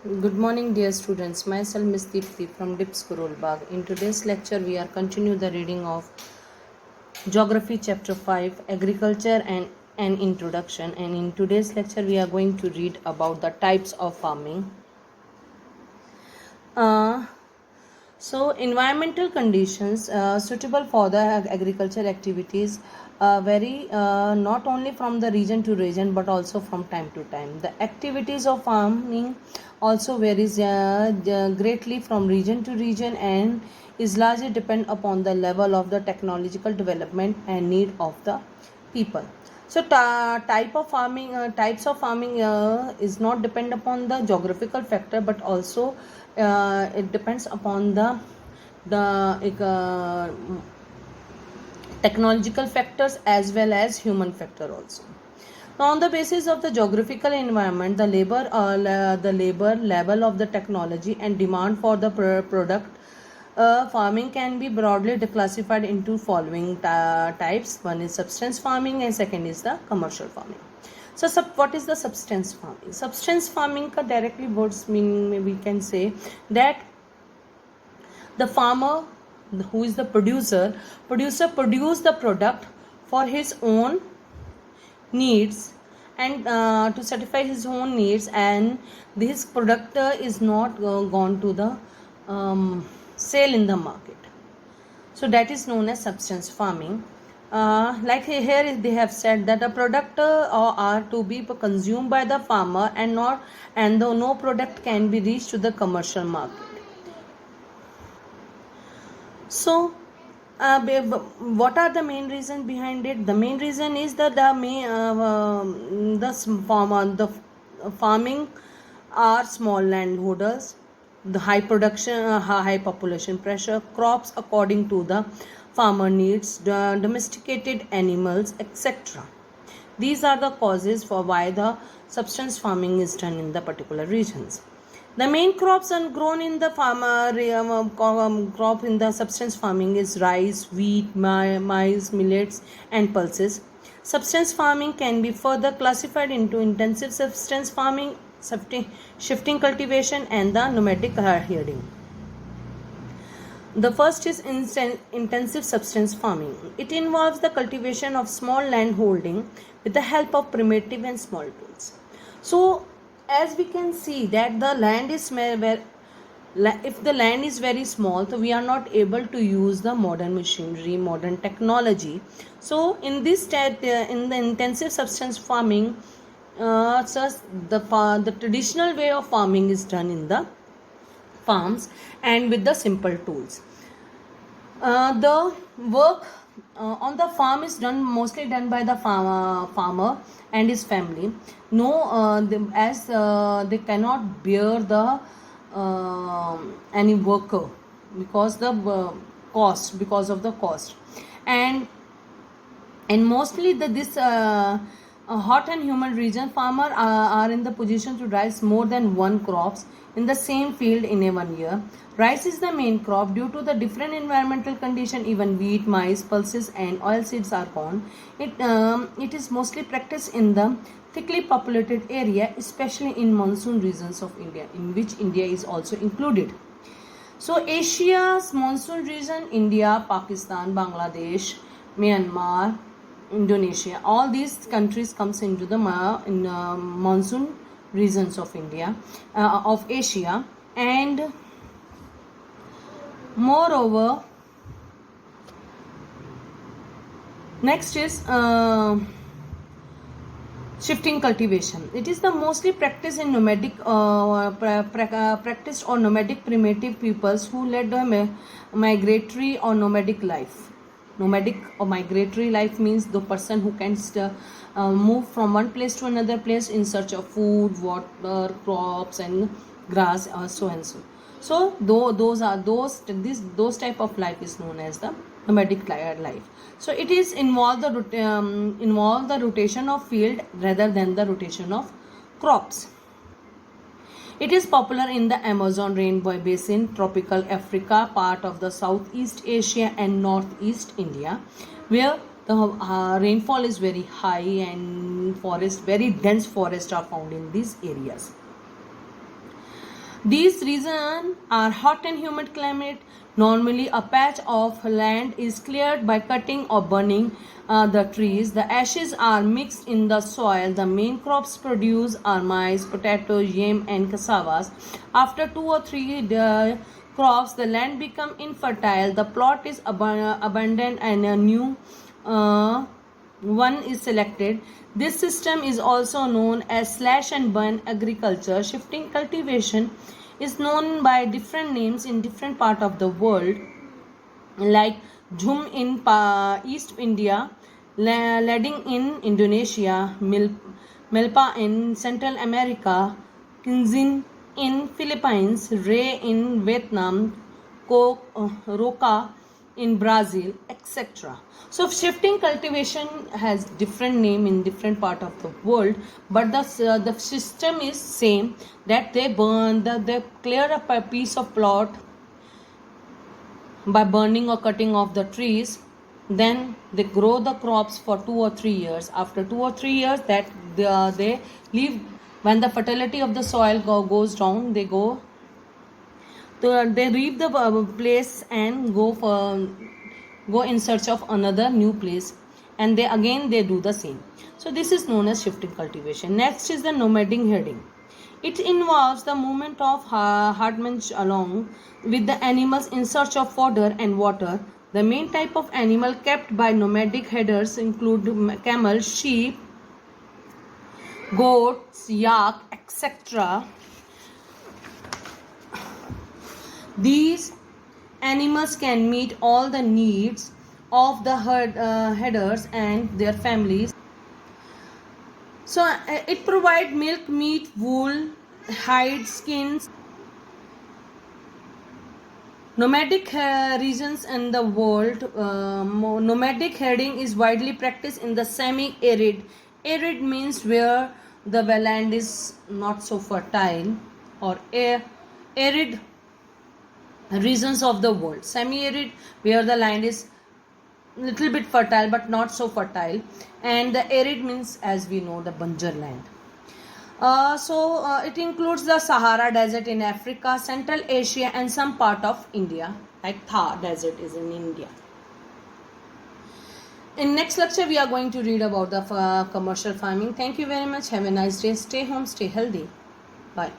Good morning, dear students. Myself, Miss Deepthi from DIPS Kurulbag. In today's lecture, we are continue the reading of Geography Chapter 5, Agriculture and an Introduction. And in today's lecture, we are going to read about the types of farming. Uh, Environmental conditions suitable for the agriculture activities vary not only from the region to region but also from time to time. The activities of farming also varies greatly from region to region and is largely depend upon the level of the technological development and need of the people. So types of farming is not depend upon the geographical factor, but also it depends upon the technological factors as well as human factor also. Now, on the basis of the geographical environment, the labor level of the technology and demand for the product, farming can be broadly classified into following types. One is subsistence farming and second is the commercial farming. So, what is the subsistence farming? Subsistence farming ka directly words mean we can say that the farmer who is the producer produce the product for his own needs and to satisfy his own needs, and this product is not gone to the sale in the market. So that is known as subsistence farming. Like here they have said that a product are to be consumed by the farmer and no product can be reached to the commercial market. So, what are the main reasons behind it? The main reason is that the farming are small landholders, the high production, high population pressure, crops according to the farmer needs, the domesticated animals, etc. These are the causes for why the subsistence farming is done in the particular regions. The main crops are grown in the crop in the subsistence farming is rice, wheat, maize, millets, and pulses. Subsistence farming can be further classified into intensive subsistence farming, shifting cultivation, and the nomadic herding. The first is intensive subsistence farming. It involves the cultivation of small land holding with the help of primitive and small tools. So, as we can see that the land is if the land is very small, so we are not able to use the modern machinery, modern technology. So, in this in the intensive subsistence farming, the traditional way of farming is done in the farms and with the simple tools. The work on the farm is mostly done by the farmer and his family. No, as they cannot bear the any worker because of the cost, and mostly this hot and humid region, farmers are in the position to raise more than one crops in the same field in a 1 year. Rice is the main crop. Due to the different environmental condition, even wheat, maize, pulses and oilseeds are grown. It is mostly practiced in the thickly populated area, especially in monsoon regions of India, in which India is also included. So Asia's monsoon region, India, Pakistan, Bangladesh, Myanmar, Indonesia, all these countries comes into the monsoon regions of India, of Asia, and moreover, next is shifting cultivation. It is the mostly practiced in nomadic practiced or nomadic primitive peoples who led a migratory or nomadic life. Nomadic or migratory life means the person who can move from one place to another place in search of food, water, crops, and grass, so and so. So those type of life is known as the nomadic life. So it is involve the rotation of field rather than the rotation of crops. It is popular in the Amazon rainbow basin, tropical Africa, part of the Southeast Asia and Northeast India, where the rainfall is very high and very dense forests are found in these areas. These regions are hot and humid climate. Normally, a patch of land is cleared by cutting or burning the trees. The ashes are mixed in the soil. The main crops produced are maize, potatoes, yam, and cassavas. After 2 or 3 crops, the land becomes infertile. The plot is abandoned and a new one is selected. This system is also known as slash and burn agriculture. Shifting cultivation is known by different names in different part of the world, like Jhum in East India, Lading in Indonesia, Milpa in Central America, Kinzin in Philippines, Ray in Vietnam, Roca in Brazil, etc. So shifting cultivation has different name in different part of the world, but the system is same, that they they clear up a piece of plot by burning or cutting off the trees. Then they grow the crops for 2 or 3 years. After 2 or 3 years, that they leave. When the fertility of the soil goes down, they leave the place and go in search of another new place, and they do the same. So this is known as shifting cultivation. Next is the nomadic herding. It involves the movement of herdsmen along with the animals in search of fodder and water. The main type of animal kept by nomadic herders include camels, sheep, goats, yak, etc. These animals can meet all the needs of the herders and their families. So it provides milk, meat, wool, hide, skins. Nomadic regions in the world. Nomadic herding is widely practiced in the semi-arid. Arid means where the land is not so fertile, or arid regions of the world. Semi-arid, where the land is little bit fertile but not so fertile, and the arid means, as we know, the Banjar land. It includes the Sahara Desert in Africa, Central Asia, and some part of India, like Thar Desert is in India. In next lecture, we are going to read about the commercial farming. Thank you very much. Have a nice day. Stay home, stay healthy. Bye.